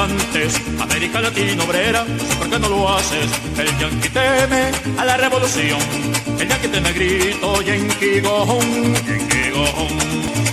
cantes, América Latina obrera, no sé por qué no lo haces. El yanqui teme a la revolución, el yanqui teme grito, Yankee go home, Yankee go home,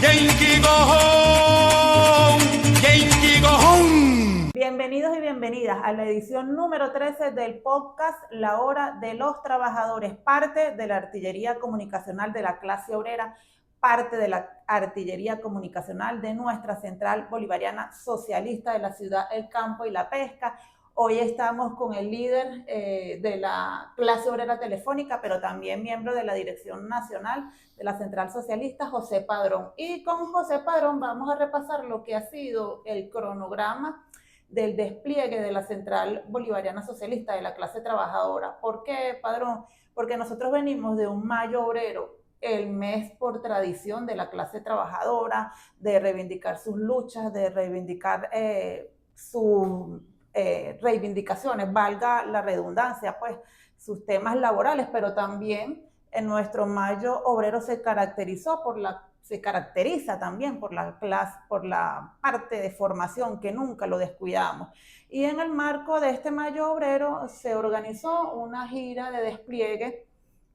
Yankee go home, Yankee go home. Bienvenidos y bienvenidas a la edición número 13 del podcast La Hora de los Trabajadores, parte de la artillería comunicacional de la clase obrera, parte de la artillería comunicacional de nuestra central bolivariana socialista de la ciudad, el campo y la pesca. Hoy estamos con el líder de la clase obrera telefónica, pero también miembro de la dirección nacional de la central socialista, José Padrón. Y con José Padrón vamos a repasar lo que ha sido el cronograma del despliegue de la central bolivariana socialista de la clase trabajadora. ¿Por qué, Padrón? Porque nosotros venimos de un mayo obrero, el mes por tradición de la clase trabajadora, de reivindicar sus luchas, de reivindicar sus reivindicaciones, valga la redundancia, pues sus temas laborales, pero también en nuestro mayo obrero se caracteriza también por la parte de formación que nunca lo descuidamos. Y en el marco de este mayo obrero se organizó una gira de despliegue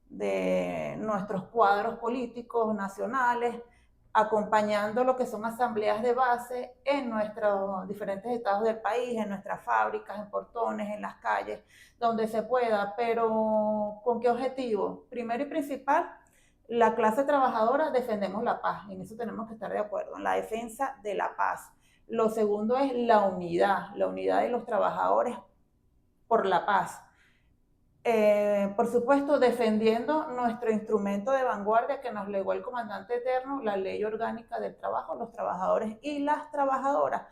de nuestros cuadros políticos nacionales, acompañando lo que son asambleas de base en nuestros diferentes estados del país, en nuestras fábricas, en portones, en las calles, donde se pueda. Pero ¿con qué objetivo? Primero y principal, la clase trabajadora defendemos la paz, y en eso tenemos que estar de acuerdo, en la defensa de la paz. Lo segundo es la unidad de los trabajadores por la paz. Por supuesto, defendiendo nuestro instrumento de vanguardia que nos legó el comandante eterno, la Ley Orgánica del Trabajo, los trabajadores y las trabajadoras,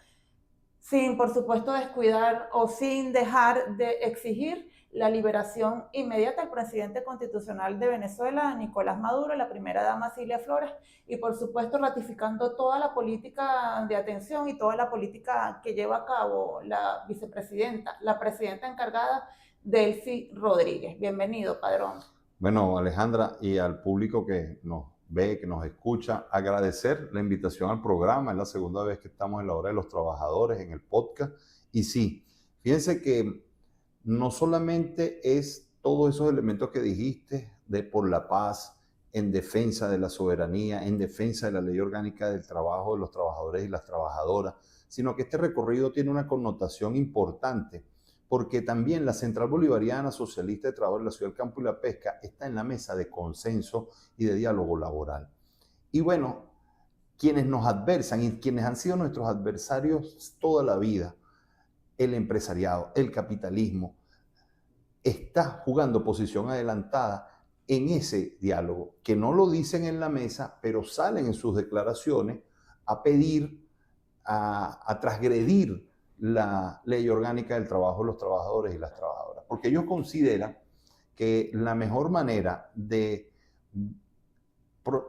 sin, por supuesto, descuidar o sin dejar de exigir la liberación inmediata del presidente constitucional de Venezuela, Nicolás Maduro, la primera dama Cilia Flores, y por supuesto ratificando toda la política de atención y toda la política que lleva a cabo la vicepresidenta, la presidenta encargada, Delcy Rodríguez. Bienvenido, Padrón. Bueno, Alejandra, y al público que nos ve, que nos escucha, agradecer la invitación al programa. Es la segunda vez que estamos en la Hora de los Trabajadores, en el podcast. Y sí, fíjense que no solamente es todos esos elementos que dijiste de por la paz, en defensa de la soberanía, en defensa de la Ley Orgánica del Trabajo de los trabajadores y las trabajadoras, sino que este recorrido tiene una connotación importante, porque también la Central Bolivariana Socialista de Trabajadores de la Ciudad del Campo y la Pesca está en la mesa de consenso y de diálogo laboral. Y bueno, quienes nos adversan y quienes han sido nuestros adversarios toda la vida, el empresariado, el capitalismo, está jugando posición adelantada en ese diálogo, que no lo dicen en la mesa, pero salen en sus declaraciones a pedir, a transgredir la Ley Orgánica del Trabajo de los trabajadores y las trabajadoras, porque ellos consideran que la mejor manera de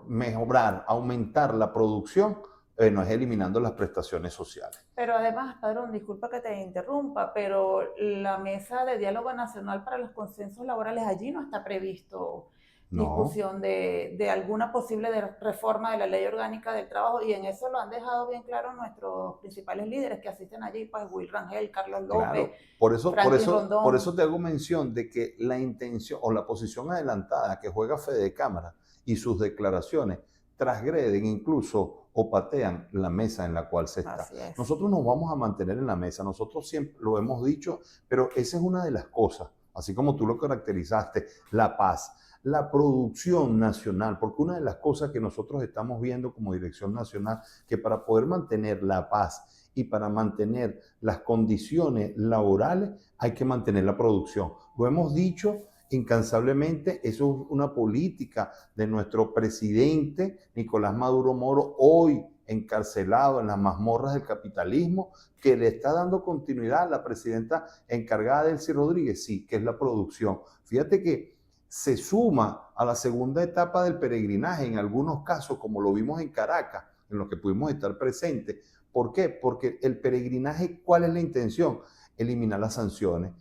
mejorar, aumentar la producción, es eliminando las prestaciones sociales. Pero además, Padrón, disculpa que te interrumpa, pero la mesa de diálogo nacional para los consensos laborales, allí no está previsto discusión de alguna posible reforma de la Ley Orgánica del Trabajo, y en eso lo han dejado bien claro nuestros principales líderes que asisten allí, pues Will Rangel, Carlos López, claro, por eso te hago mención de que la intención o la posición adelantada que juega Fede Cámara y sus declaraciones transgreden incluso o patean la mesa en la cual se está. Nosotros nos vamos a mantener en la mesa, nosotros siempre lo hemos dicho, pero esa es una de las cosas, así como tú lo caracterizaste, la paz, la producción nacional, porque una de las cosas que nosotros estamos viendo como Dirección Nacional, que para poder mantener la paz y para mantener las condiciones laborales hay que mantener la producción. Lo hemos dicho incansablemente, eso es una política de nuestro presidente Nicolás Maduro Moro, hoy encarcelado en las mazmorras del capitalismo, que le está dando continuidad a la presidenta encargada, Delcy Rodríguez, sí, que es la producción. Fíjate que se suma a la segunda etapa del peregrinaje, en algunos casos, como lo vimos en Caracas, en los que pudimos estar presentes. ¿Por qué? Porque el peregrinaje, ¿cuál es la intención? Eliminar las sanciones.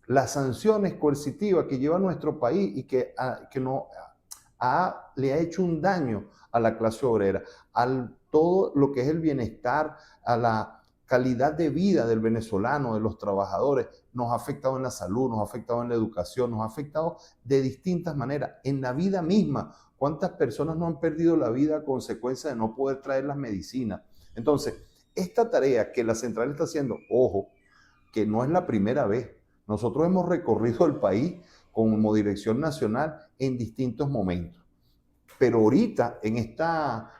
Las sanciones coercitivas que lleva nuestro país y que le ha hecho un daño a la clase obrera, a todo lo que es el bienestar, a la calidad de vida del venezolano, de los trabajadores, nos ha afectado en la salud, nos ha afectado en la educación, nos ha afectado de distintas maneras, en la vida misma. ¿Cuántas personas no han perdido la vida a consecuencia de no poder traer las medicinas? Entonces, esta tarea que la central está haciendo, ojo, que no es la primera vez. Nosotros hemos recorrido el país como dirección nacional en distintos momentos. Pero ahorita, en esta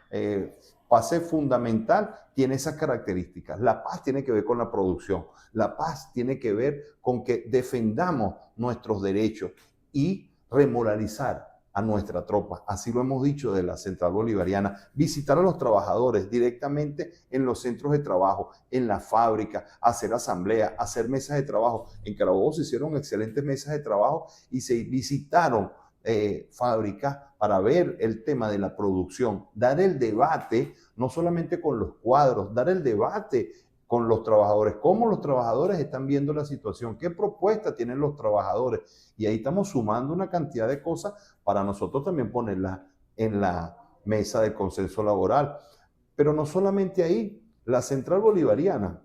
fase fundamental, tiene esas características. La paz tiene que ver con la producción. La paz tiene que ver con que defendamos nuestros derechos y remoralizar a nuestra tropa. Así lo hemos dicho de la Central Bolivariana. Visitar a los trabajadores directamente en los centros de trabajo, en la fábrica, hacer asambleas, hacer mesas de trabajo. En Carabobo se hicieron excelentes mesas de trabajo y se visitaron fábricas para ver el tema de la producción, dar el debate, no solamente con los cuadros, dar el debate con los trabajadores, cómo los trabajadores están viendo la situación, qué propuestas tienen los trabajadores. Y ahí estamos sumando una cantidad de cosas para nosotros también ponerlas en la mesa de consenso laboral. Pero no solamente ahí, la Central Bolivariana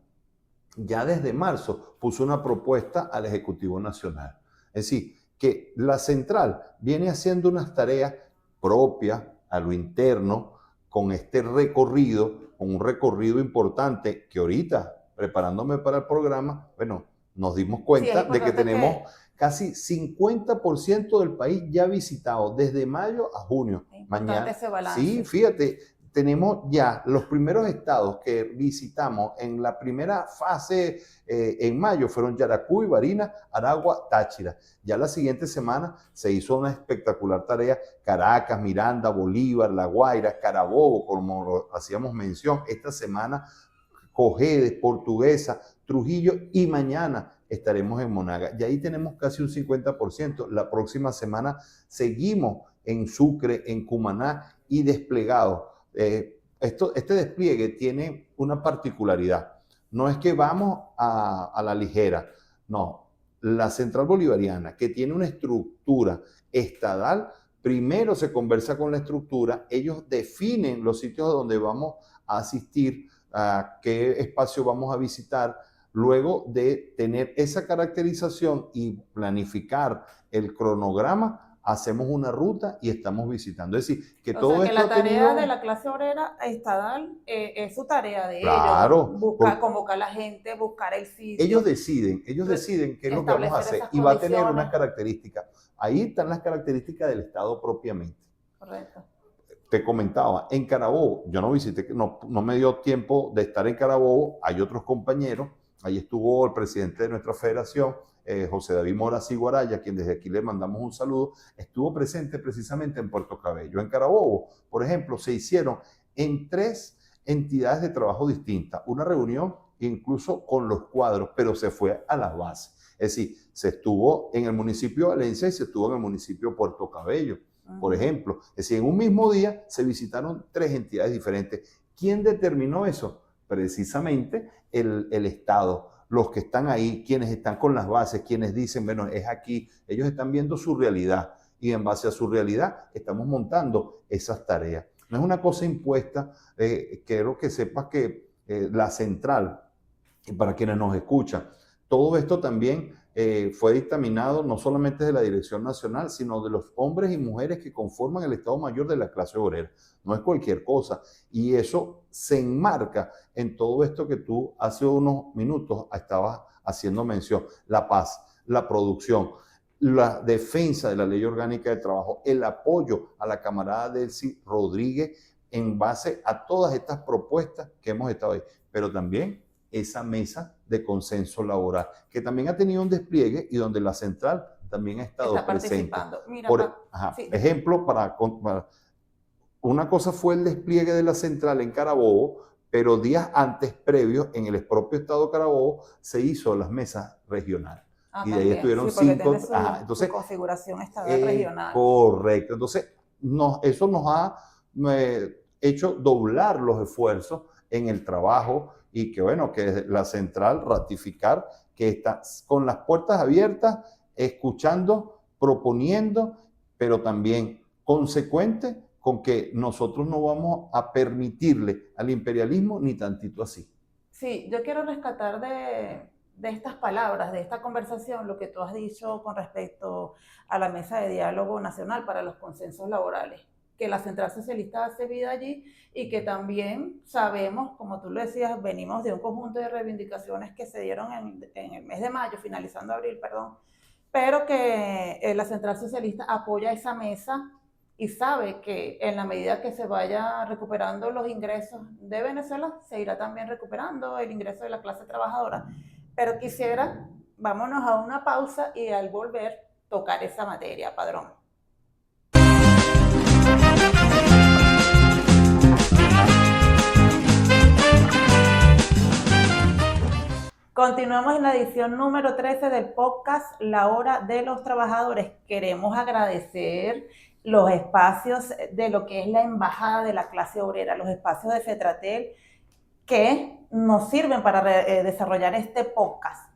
ya desde marzo puso una propuesta al Ejecutivo Nacional. Es decir, que la central viene haciendo unas tareas propias a lo interno, con este recorrido, con un recorrido importante que ahorita, preparándome para el programa, bueno, nos dimos cuenta de que tenemos casi 50% del país ya visitado, desde mayo a junio. Mañana, ese balance. Sí, fíjate, tenemos ya los primeros estados que visitamos en la primera fase en mayo fueron Yaracuy, Barinas, Aragua, Táchira. Ya la siguiente semana se hizo una espectacular tarea, Caracas, Miranda, Bolívar, La Guaira, Carabobo, como lo hacíamos mención. Esta semana Cojedes, Portuguesa, Trujillo y mañana estaremos en Monaga. Y ahí tenemos casi un 50%. La próxima semana seguimos en Sucre, en Cumaná y desplegados. Este despliegue tiene una particularidad. No es que vamos a la ligera, no. La Central Bolivariana, que tiene una estructura estadal, primero se conversa con la estructura, ellos definen los sitios donde vamos a asistir, a qué espacio vamos a visitar. Luego de tener esa caracterización y planificar el cronograma, hacemos una ruta y estamos visitando. Es decir, que todo esto la tarea de la clase obrera estadal es su tarea de ellos. Buscar, convocar a la gente, buscar el sitio. Ellos deciden qué es lo que vamos a hacer y va a tener unas características. Ahí están las características del Estado propiamente. Correcto. Te comentaba, en Carabobo, yo no visité, no me dio tiempo de estar en Carabobo, hay otros compañeros, ahí estuvo el presidente de nuestra federación, José David Mora Ciguaraya, a quien desde aquí le mandamos un saludo, estuvo presente precisamente en Puerto Cabello. En Carabobo, por ejemplo, se hicieron en 3 entidades de trabajo distintas, una reunión incluso con los cuadros, pero se fue a las bases. Es decir, se estuvo en el municipio de Valencia y se estuvo en el municipio de Puerto Cabello, por ejemplo. Es decir, en un mismo día se visitaron 3 entidades diferentes. ¿Quién determinó eso? Precisamente el Estado. Los que están ahí, quienes están con las bases, quienes dicen, bueno, es aquí, ellos están viendo su realidad y en base a su realidad estamos montando esas tareas. No es una cosa impuesta, quiero que sepas que la central, y para quienes nos escuchan, todo esto también fue dictaminado no solamente de la Dirección Nacional, sino de los hombres y mujeres que conforman el Estado Mayor de la clase obrera. No es cualquier cosa. Y eso se enmarca en todo esto que tú hace unos minutos estabas haciendo mención. La paz, la producción, la defensa de la Ley Orgánica de Trabajo, el apoyo a la camarada Delcy Rodríguez en base a todas estas propuestas que hemos estado ahí. Pero también esa mesa de consenso laboral, que también ha tenido un despliegue y donde la central también ha estado presente. Mira, sí. Ejemplo, una cosa fue el despliegue de la central en Carabobo, pero días antes, previos, en el propio estado de Carabobo, se hizo las mesas regionales. Y de ahí estuvieron 5. Entonces, configuración estadal regional. Correcto. Entonces, eso nos ha hecho doblar los esfuerzos en el trabajo y que bueno, que la central ratificar que está con las puertas abiertas, escuchando, proponiendo, pero también consecuente con que nosotros no vamos a permitirle al imperialismo ni tantito así. Sí, yo quiero rescatar de estas palabras, de esta conversación, lo que tú has dicho con respecto a la mesa de diálogo nacional para los consensos laborales, que la Central Socialista hace vida allí y que también sabemos, como tú lo decías, venimos de un conjunto de reivindicaciones que se dieron en el mes de mayo, finalizando abril, perdón, pero que la Central Socialista apoya esa mesa y sabe que en la medida que se vaya recuperando los ingresos de Venezuela, se irá también recuperando el ingreso de la clase trabajadora. Pero quisiera, vámonos a una pausa y al volver tocar esa materia, Padrón. Continuamos en la edición número 13 del podcast La Hora de los Trabajadores. Queremos agradecer los espacios de lo que es la embajada de la clase obrera, los espacios de FETRATEL que nos sirven para desarrollar este podcast.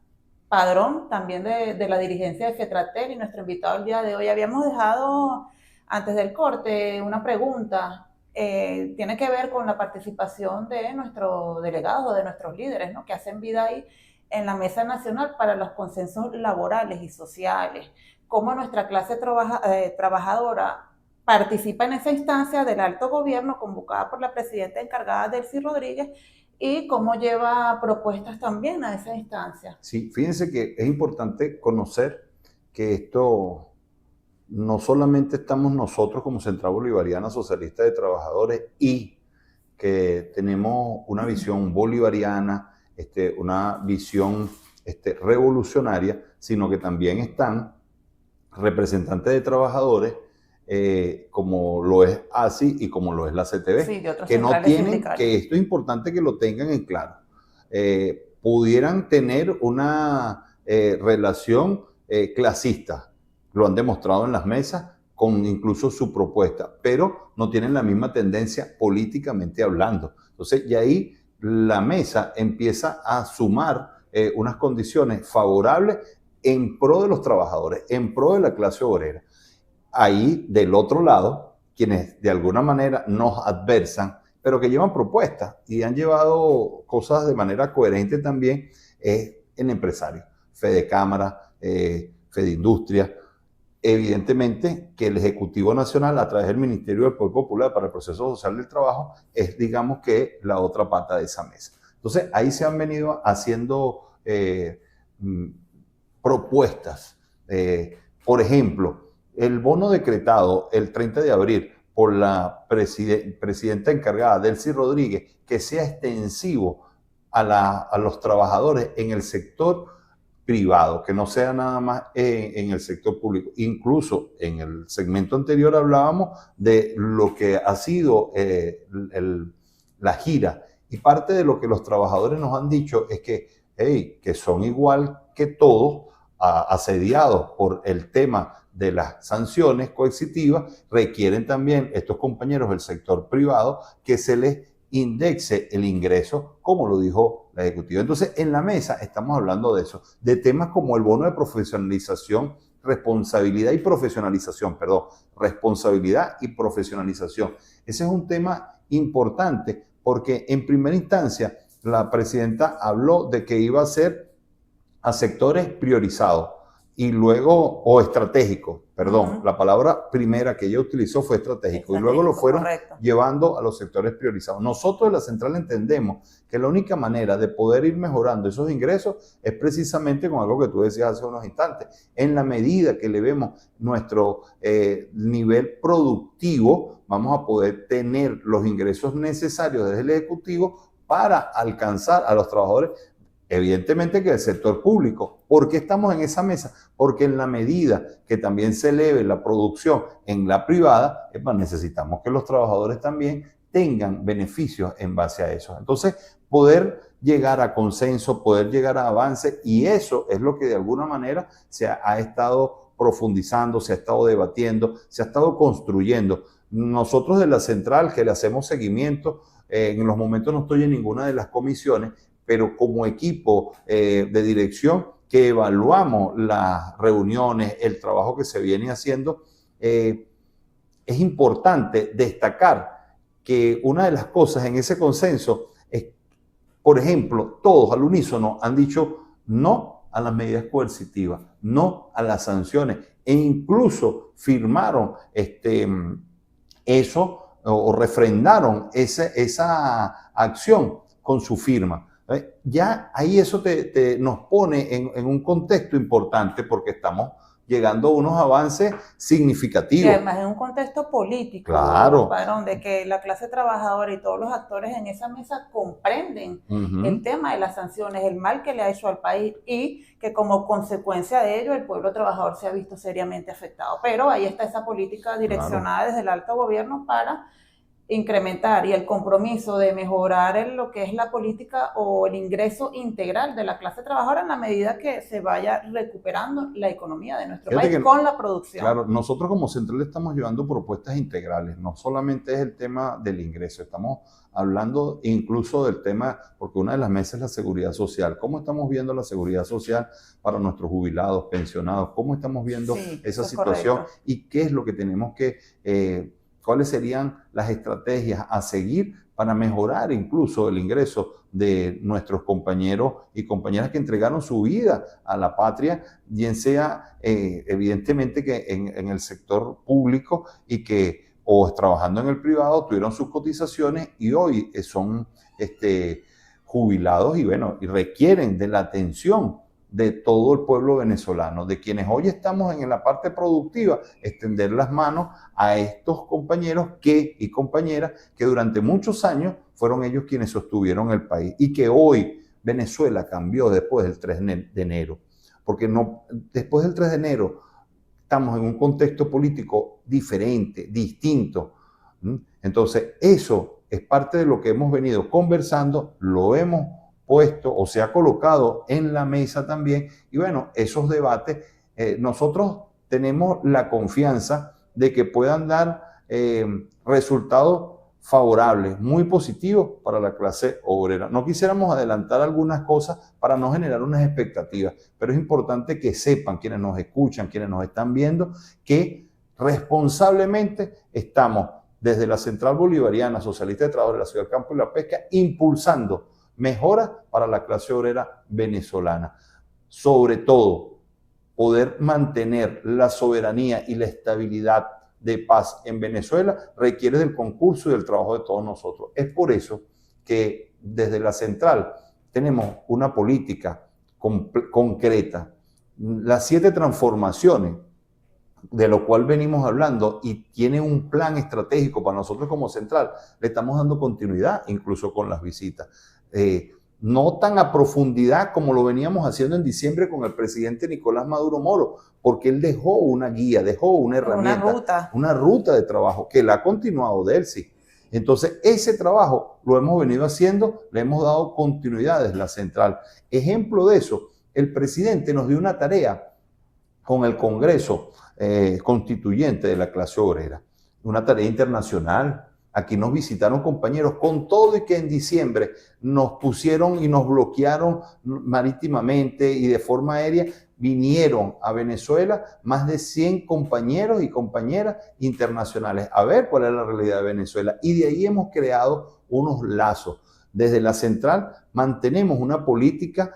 Padrón, también de la dirigencia de FETRATEL y nuestro invitado el día de hoy. Habíamos dejado antes del corte una pregunta. Tiene que ver con la participación de nuestros delegados, de nuestros líderes, ¿no?, que hacen vida ahí en la Mesa Nacional para los Consensos Laborales y Sociales. Cómo nuestra clase trabajadora participa en esa instancia del alto gobierno convocada por la presidenta encargada, Delcy Rodríguez, y cómo lleva propuestas también a esa instancia. Sí, fíjense que es importante conocer que esto no solamente estamos nosotros como Central Bolivariana Socialista de Trabajadores y que tenemos una visión bolivariana, una visión revolucionaria, sino que también están representantes de trabajadores como lo es ASI y como lo es la CTV, sí, que no tienen, que esto es importante que lo tengan en claro. Pudieran tener una relación clasista, lo han demostrado en las mesas, con incluso su propuesta, pero no tienen la misma tendencia políticamente hablando. Entonces, y ahí la mesa empieza a sumar unas condiciones favorables en pro de los trabajadores, en pro de la clase obrera. Ahí, del otro lado, quienes de alguna manera nos adversan, pero que llevan propuestas y han llevado cosas de manera coherente también, es el empresario, Fedecámara, Fedindustria. Evidentemente que el Ejecutivo Nacional, a través del Ministerio del Poder Popular para el Proceso Social del Trabajo, es, digamos, que la otra pata de esa mesa. Entonces, ahí se han venido haciendo propuestas. Por ejemplo, el bono decretado el 30 de abril por la presidenta encargada, Delcy Rodríguez, que sea extensivo a los trabajadores en el sector privado, que no sea nada más en el sector público. Incluso en el segmento anterior hablábamos de lo que ha sido la gira, y parte de lo que los trabajadores nos han dicho es que son igual que todos, asediados por el tema de las sanciones coercitivas. Requieren también estos compañeros del sector privado que se les indexe el ingreso, como lo dijo la ejecutiva. Entonces, en la mesa estamos hablando de eso, de temas como el bono de profesionalización, responsabilidad y profesionalización, responsabilidad y profesionalización. Ese es un tema importante porque en primera instancia la presidenta habló de que iba a ser a sectores priorizados y luego, o estratégicos, la palabra primera que ella utilizó fue estratégico, y luego lo fueron llevando a los sectores priorizados. Nosotros de la Central entendemos que la única manera de poder ir mejorando esos ingresos es precisamente con algo que tú decías hace unos instantes. En la medida que elevemos nuestro nivel productivo, vamos a poder tener los ingresos necesarios desde el Ejecutivo para alcanzar a los trabajadores. Evidentemente que el sector público. ¿Por qué estamos en esa mesa? Porque en la medida que también se eleve la producción en la privada, necesitamos que los trabajadores también tengan beneficios en base a eso. Entonces, poder llegar a consenso, poder llegar a avance, y eso es lo que de alguna manera se ha estado profundizando, se ha estado debatiendo, se ha estado construyendo. Nosotros de la Central, que le hacemos seguimiento, en los momentos no estoy en ninguna de las comisiones, pero como equipo de dirección que evaluamos las reuniones, el trabajo que se viene haciendo, es importante destacar que una de las cosas en ese consenso es por ejemplo, todos al unísono han dicho no a las medidas coercitivas, no a las sanciones, e incluso firmaron eso o refrendaron esa acción con su firma. Ya ahí eso nos pone en un contexto importante porque estamos llegando a unos avances significativos. Y además en un contexto político, claro, Padrón, de que la clase trabajadora y todos los actores en esa mesa comprenden el tema de las sanciones, el mal que le ha hecho al país y que como consecuencia de ello el pueblo trabajador se ha visto seriamente afectado. Pero ahí está esa política direccionada desde el alto gobierno para incrementar y el compromiso de mejorar lo que es la política o el ingreso integral de la clase trabajadora en la medida que se vaya recuperando la economía de nuestro país con la producción. Claro, nosotros como Central estamos llevando propuestas integrales, no solamente es el tema del ingreso, estamos hablando incluso del tema, porque una de las mesas es la seguridad social. ¿Cómo estamos viendo la seguridad social para nuestros jubilados, pensionados? ¿Cómo estamos viendo esa situación? Correcto. ¿Y qué es lo que tenemos que... ¿Cuáles serían las estrategias a seguir para mejorar incluso el ingreso de nuestros compañeros y compañeras que entregaron su vida a la patria, bien sea evidentemente que en el sector público y que o trabajando en el privado tuvieron sus cotizaciones y hoy son jubilados y bueno, y requieren de la atención de todo el pueblo venezolano, de quienes hoy estamos en la parte productiva, extender las manos a estos compañeros y compañeras que durante muchos años fueron ellos quienes sostuvieron el país y que hoy Venezuela cambió después del 3 de enero, porque después del 3 de enero estamos en un contexto político diferente, distinto. Entonces eso es parte de lo que hemos venido conversando, lo hemos puesto o se ha colocado en la mesa también y bueno, esos debates nosotros tenemos la confianza de que puedan dar resultados favorables, muy positivos para la clase obrera. No quisiéramos adelantar algunas cosas para no generar unas expectativas, pero es importante que sepan quienes nos escuchan, quienes nos están viendo, que responsablemente estamos desde la Central Bolivariana Socialista de Trabajadores de la Ciudad del Campo y la Pesca impulsando mejoras para la clase obrera venezolana. Sobre todo, poder mantener la soberanía y la estabilidad de paz en Venezuela requiere del concurso y del trabajo de todos nosotros. Es por eso que desde la Central tenemos una política concreta. Las 7 transformaciones de lo cual venimos hablando y tiene un plan estratégico para nosotros como Central, le estamos dando continuidad incluso con las visitas. No tan a profundidad como lo veníamos haciendo en diciembre con el presidente Nicolás Maduro Moro, porque él dejó una guía, dejó una herramienta, una ruta de trabajo que la ha continuado Delcy. Entonces, ese trabajo lo hemos venido haciendo, le hemos dado continuidad desde la Central. Ejemplo de eso, el presidente nos dio una tarea con el Congreso Constituyente de la clase obrera, una tarea internacional. Aquí nos visitaron compañeros con todo y que en diciembre nos pusieron y nos bloquearon marítimamente y de forma aérea, vinieron a Venezuela más de 100 compañeros y compañeras internacionales a ver cuál es la realidad de Venezuela. Y de ahí hemos creado unos lazos. Desde la Central mantenemos una política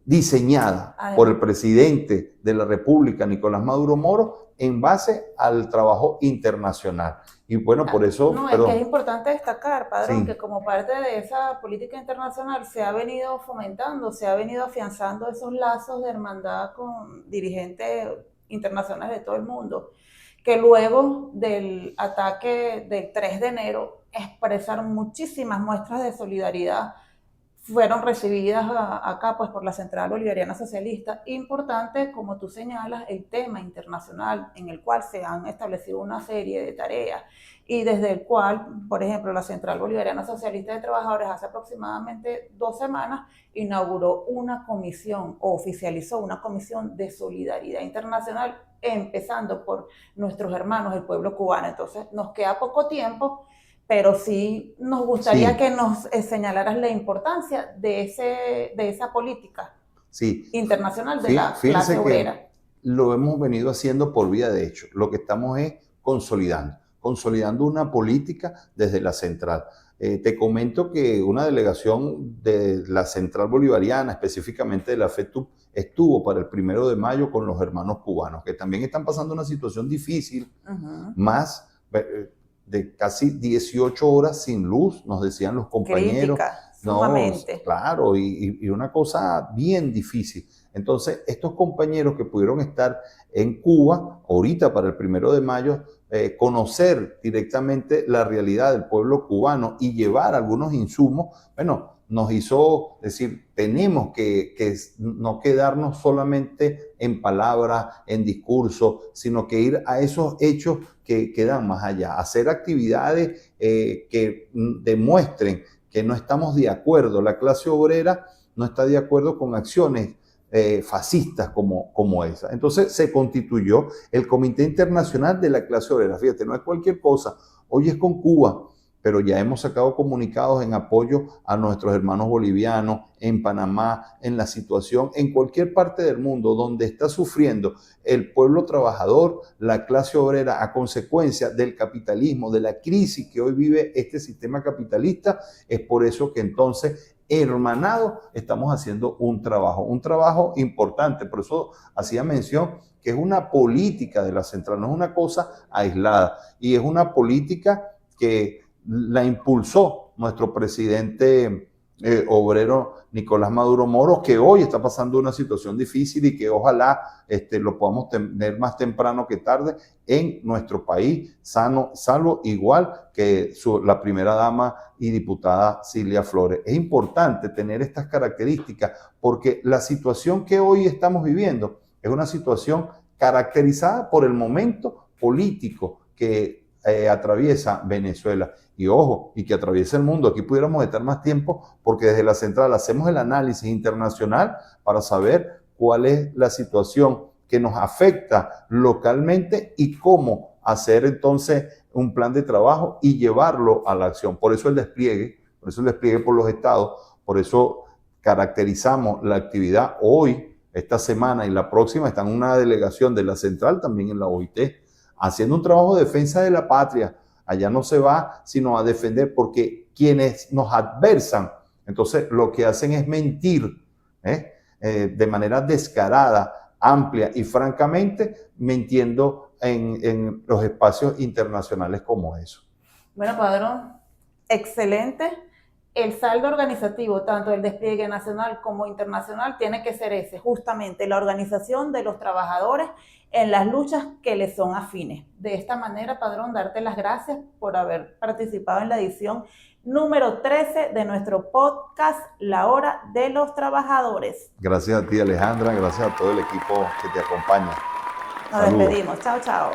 diseñada por el presidente de la República, Nicolás Maduro Moro, en base al trabajo internacional. Y bueno, por eso... No, es que es importante destacar, Padrón, que como parte de esa política internacional se ha venido fomentando, se ha venido afianzando esos lazos de hermandad con dirigentes internacionales de todo el mundo, que luego del ataque del 3 de enero expresaron muchísimas muestras de solidaridad, fueron recibidas acá pues, por la Central Bolivariana Socialista. Importante, como tú señalas, el tema internacional en el cual se han establecido una serie de tareas y desde el cual, por ejemplo, la Central Bolivariana Socialista de Trabajadores hace aproximadamente 2 semanas inauguró una comisión o oficializó una comisión de solidaridad internacional, empezando por nuestros hermanos, el pueblo cubano. Entonces, nos queda poco tiempo, pero sí nos gustaría que nos señalaras la importancia de esa política internacional de la clase obrera. Lo hemos venido haciendo por vía de hecho. Lo que estamos es consolidando una política desde la Central. Te comento que una delegación de la Central Bolivariana, específicamente de la FETUP, estuvo para el 1 de mayo con los hermanos cubanos, que también están pasando una situación difícil, más de casi 18 horas sin luz, nos decían los compañeros. Crítica, sumamente. Claro, y una cosa bien difícil. Entonces, estos compañeros que pudieron estar en Cuba, ahorita para el 1 de mayo, conocer directamente la realidad del pueblo cubano y llevar algunos insumos, bueno, nos hizo decir, tenemos que no quedarnos solamente en palabras, en discursos, sino que ir a esos hechos que quedan más allá, hacer actividades que demuestren que no estamos de acuerdo, la clase obrera no está de acuerdo con acciones fascistas como esa. Entonces se constituyó el Comité Internacional de la Clase Obrera. Fíjate, no es cualquier cosa. Hoy es con Cuba, pero ya hemos sacado comunicados en apoyo a nuestros hermanos bolivianos, en Panamá, en la situación, en cualquier parte del mundo donde está sufriendo el pueblo trabajador, la clase obrera, a consecuencia del capitalismo, de la crisis que hoy vive este sistema capitalista. Es por eso que entonces, hermanado, estamos haciendo un trabajo importante. Por eso hacía mención que es una política de la central, no es una cosa aislada, y es una política que la impulsó nuestro presidente obrero Nicolás Maduro Moros, que hoy está pasando una situación difícil y que ojalá lo podamos tener más temprano que tarde en nuestro país, sano, salvo, igual que la primera dama y diputada Cilia Flores. Es importante tener estas características porque la situación que hoy estamos viviendo es una situación caracterizada por el momento político que atraviesa Venezuela. Y ojo, y que atraviesa el mundo. Aquí pudiéramos estar más tiempo porque desde la central hacemos el análisis internacional para saber cuál es la situación que nos afecta localmente y cómo hacer entonces un plan de trabajo y llevarlo a la acción. Por eso el despliegue por los estados, por eso caracterizamos la actividad hoy, esta semana y la próxima. Está en una delegación de la central, también en la OIT, haciendo un trabajo de defensa de la patria. Allá no se va sino a defender, porque quienes nos adversan, entonces lo que hacen es mentir, de manera descarada, amplia y francamente mintiendo en los espacios internacionales como eso. Bueno, Padrón, excelente. El saldo organizativo, tanto del despliegue nacional como internacional, tiene que ser ese, justamente la organización de los trabajadores en las luchas que les son afines. De esta manera, Padrón, darte las gracias por haber participado en la edición número 13 de nuestro podcast La Hora de los Trabajadores. Gracias a ti, Alejandra, gracias a todo el equipo que te acompaña. Nos despedimos. Chao, chao.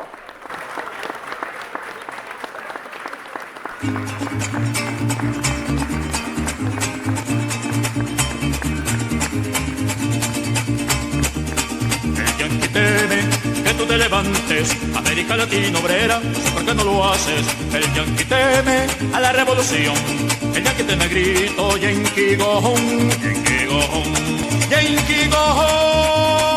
Que tú te levantes, América Latina obrera, ¿por qué no lo haces? El yanqui teme a la revolución, el yanqui teme grito, Yankee go home, Yankee go home, Yankee go home.